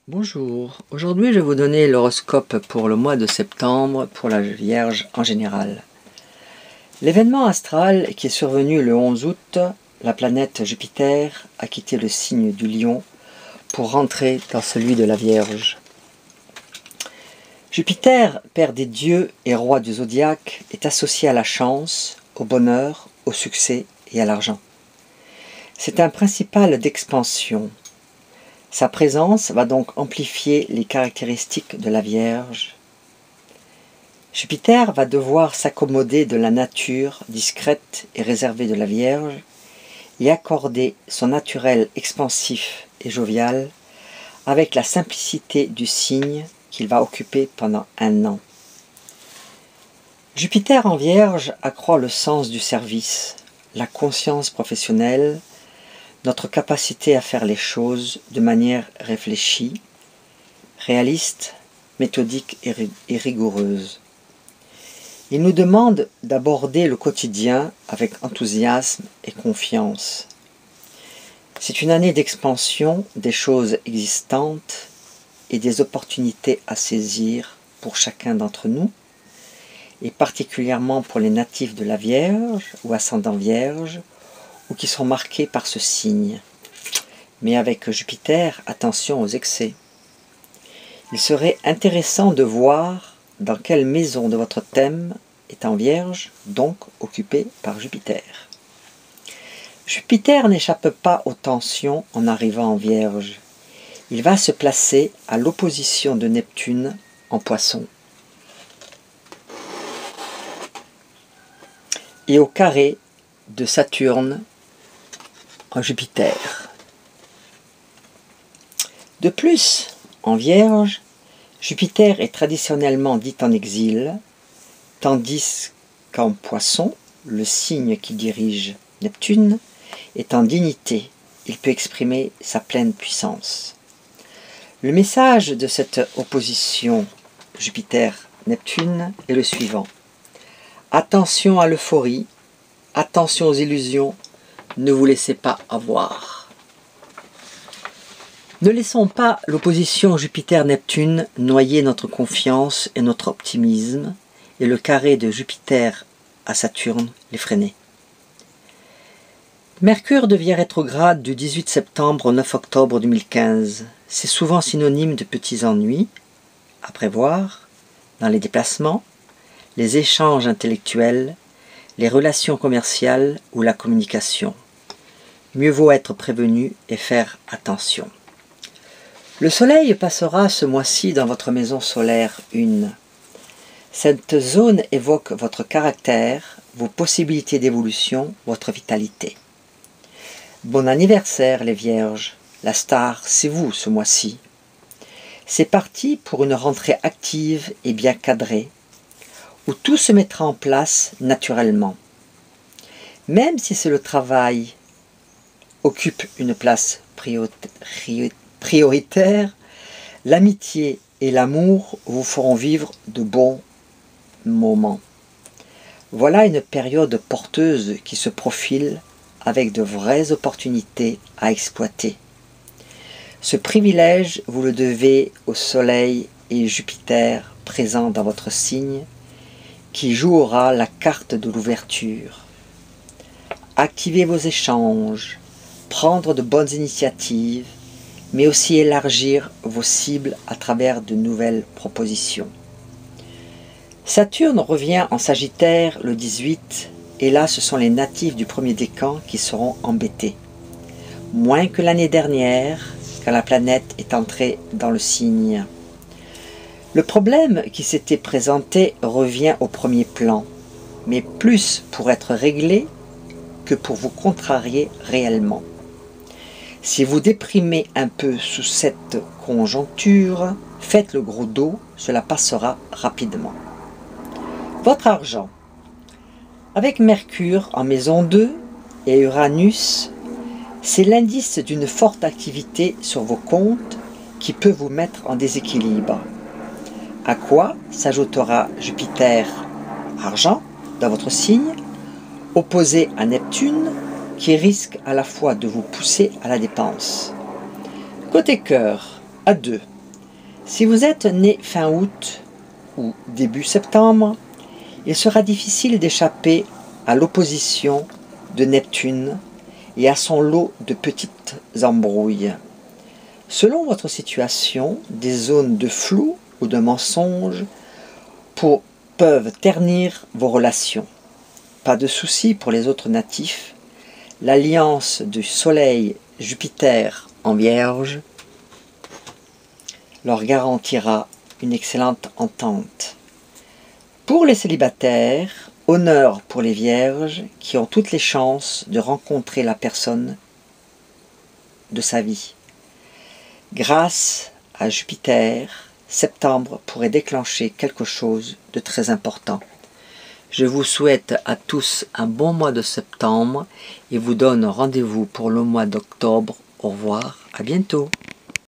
Bonjour, aujourd'hui je vais vous donner l'horoscope pour le mois de septembre pour la Vierge en général. L'événement astral qui est survenu le 11 août, la planète Jupiter a quitté le signe du Lion pour rentrer dans celui de la Vierge. Jupiter, père des dieux et roi du zodiaque, est associé à la chance, au bonheur, au succès et à l'argent. C'est un principal d'expansion. Sa présence va donc amplifier les caractéristiques de la Vierge. Jupiter va devoir s'accommoder de la nature discrète et réservée de la Vierge et accorder son naturel expansif et jovial avec la simplicité du signe qu'il va occuper pendant 1 an. Jupiter en Vierge accroît le sens du service, la conscience professionnelle, notre capacité à faire les choses de manière réfléchie, réaliste, méthodique et rigoureuse. Il nous demande d'aborder le quotidien avec enthousiasme et confiance. C'est une année d'expansion des choses existantes et des opportunités à saisir pour chacun d'entre nous, et particulièrement pour les natifs de la Vierge ou ascendant Vierge, ou qui sont marqués par ce signe. Mais avec Jupiter, attention aux excès. Il serait intéressant de voir dans quelle maison de votre thème est en Vierge, donc occupée par Jupiter. Jupiter n'échappe pas aux tensions en arrivant en Vierge. Il va se placer à l'opposition de Neptune en Poisson et au carré de Saturne en Jupiter. De plus, en Vierge, Jupiter est traditionnellement dit en exil, tandis qu'en Poisson, le signe qui dirige Neptune est en dignité. Il peut exprimer sa pleine puissance. Le message de cette opposition Jupiter-Neptune est le suivant. Attention à l'euphorie, attention aux illusions, ne vous laissez pas avoir. Ne laissons pas l'opposition Jupiter-Neptune noyer notre confiance et notre optimisme, et le carré de Jupiter à Saturne les freiner. Mercure devient rétrograde du 18 septembre au 9 octobre 2015. C'est souvent synonyme de petits ennuis à prévoir dans les déplacements, les échanges intellectuels, les relations commerciales ou la communication. Mieux vaut être prévenu et faire attention. Le soleil passera ce mois-ci dans votre maison solaire 1. Cette zone évoque votre caractère, vos possibilités d'évolution, votre vitalité. Bon anniversaire les Vierges, la star c'est vous ce mois-ci. C'est parti pour une rentrée active et bien cadrée, où tout se mettra en place naturellement. Même si c'est le travail occupe une place prioritaire, l'amitié et l'amour vous feront vivre de bons moments. Voilà une période porteuse qui se profile avec de vraies opportunités à exploiter. Ce privilège, vous le devez au Soleil et Jupiter présents dans votre signe, qui jouera la carte de l'ouverture. Activez vos échanges, prendre de bonnes initiatives, mais aussi élargir vos cibles à travers de nouvelles propositions. Saturne revient en Sagittaire le 18, et là ce sont les natifs du premier décan qui seront embêtés. Moins que l'année dernière, quand la planète est entrée dans le signe. Le problème qui s'était présenté revient au premier plan, mais plus pour être réglé que pour vous contrarier réellement. Si vous déprimez un peu sous cette conjoncture, faites le gros dos, cela passera rapidement. Votre argent. Avec Mercure en maison 2 et Uranus, c'est l'indice d'une forte activité sur vos comptes qui peut vous mettre en déséquilibre. À quoi s'ajoutera Jupiter, argent, dans votre signe, opposé à Neptune, qui risque à la fois de vous pousser à la dépense. Côté cœur, à 2. Si vous êtes né fin août ou début septembre, il sera difficile d'échapper à l'opposition de Neptune et à son lot de petites embrouilles. Selon votre situation, des zones de flou ou de mensonge peuvent ternir vos relations. Pas de souci pour les autres natifs, l'alliance du Soleil-Jupiter en Vierge leur garantira une excellente entente. Pour les célibataires, honneur pour les Vierges qui ont toutes les chances de rencontrer la personne de sa vie. Grâce à Jupiter, septembre pourrait déclencher quelque chose de très important. Je vous souhaite à tous un bon mois de septembre et vous donne rendez-vous pour le mois d'octobre. Au revoir, à bientôt.